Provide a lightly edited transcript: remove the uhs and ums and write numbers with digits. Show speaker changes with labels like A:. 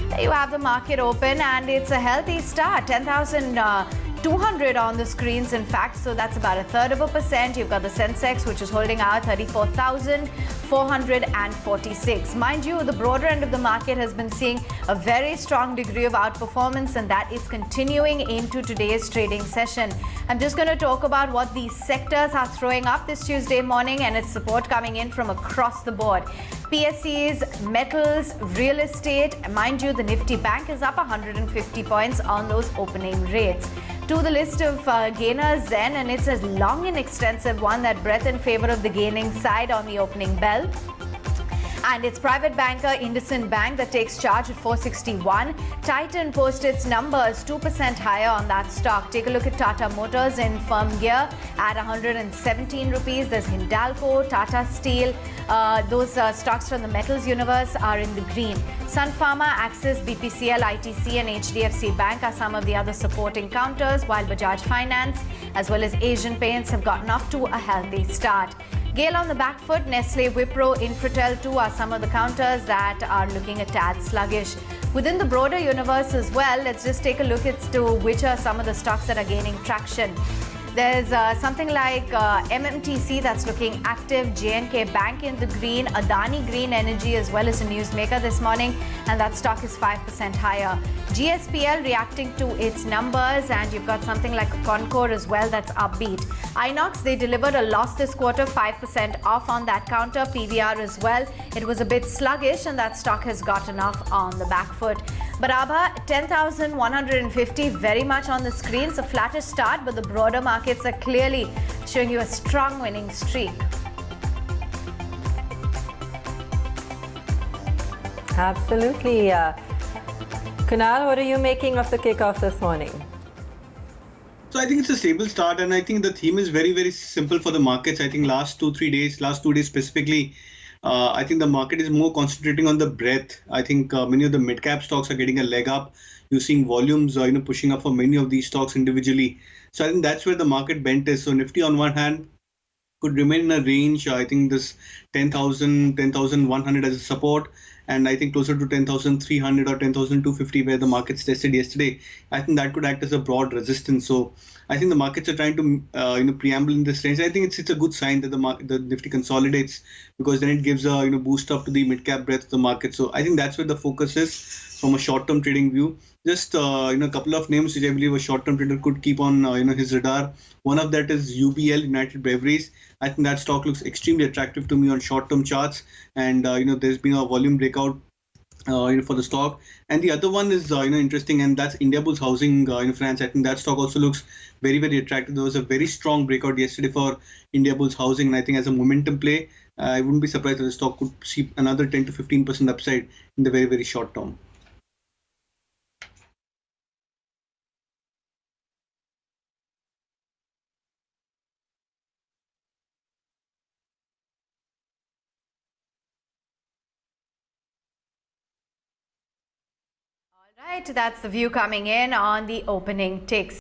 A: There you have the market open, and it's a healthy start. 10,200 on the screens, in fact, so that's about 1/3%. You've got the Sensex, which is holding out 34,446. Mind you, the broader end of the market has been seeing a very strong degree of outperformance, and that is continuing into today's trading session. I'm just going to talk about what these sectors are throwing up this Tuesday morning, and its support coming in from across the board. PSEs, metals, real estate. Mind you, the Nifty bank is up 150 points on those opening rates. To the list of gainers then, and it's a long and extensive one, that breadth in favor of the gaining side on the opening bell. And it's private banker Indusind Bank that takes charge at 461. Titan posted its numbers 2% higher on that stock. Take a look at Tata Motors in firm gear at 117 rupees. There's Hindalco, Tata Steel. Those stocks from the metals universe are in the green. Sun Pharma, Axis, BPCL, ITC and HDFC Bank are some of the other supporting counters, while Bajaj Finance as well as Asian Paints have gotten off to a healthy start. Gale on the back foot, Nestle, Wipro, Infratel too are some of the counters that are looking a tad sluggish. Within the broader universe as well, let's just take a look as to which are some of the stocks that are gaining traction. There's something like MMTC that's looking active, J&K Bank in the green, Adani Green Energy as well as a newsmaker this morning, and that stock is 5% higher. GSPL reacting to its numbers, and you've got something like Concord as well that's upbeat. Inox, they delivered a loss this quarter, 5% off on that counter. PVR as well, it was a bit sluggish, and that stock has gotten off on the back foot. Barabha, 10,150, very much on the screens, a flattish start, but the broader markets are clearly showing you a strong winning streak.
B: Absolutely. Kunal, what are you making of the kickoff this morning?
C: So I think it's a stable start, and I think the theme is very, very simple for the markets. I think last 2 days specifically, I think the market is more concentrating on the breadth. I think many of the mid-cap stocks are getting a leg up. You're seeing volumes, pushing up for many of these stocks individually. So I think that's where the market bent is. So Nifty on one hand could remain in a range. I think this 10,000, 10,100 as a support, and I think closer to 10,300 or 10,250 where the markets tested yesterday. I think that could act as a broad resistance. So I think the markets are trying to preamble in this range. I think it's a good sign that the Nifty consolidates, because then it gives a boost up to the mid cap breadth of the market. So I think that's where the focus is from a short term trading view. Just a couple of names which I believe a short term trader could keep on his radar. One of that is UBL, United Breweries. I think that stock looks extremely attractive to me on short term charts, and there's been a volume breakout for the stock. And the other one is interesting, and that's Indiabulls Housing Finance. I think that stock also looks very, very attractive. There was a very strong breakout yesterday for Indiabulls Housing, and I think as a momentum play, I wouldn't be surprised if the stock could see another 10 to 15% upside in the very, very short term.
A: All right, that's the view coming in on the opening ticks.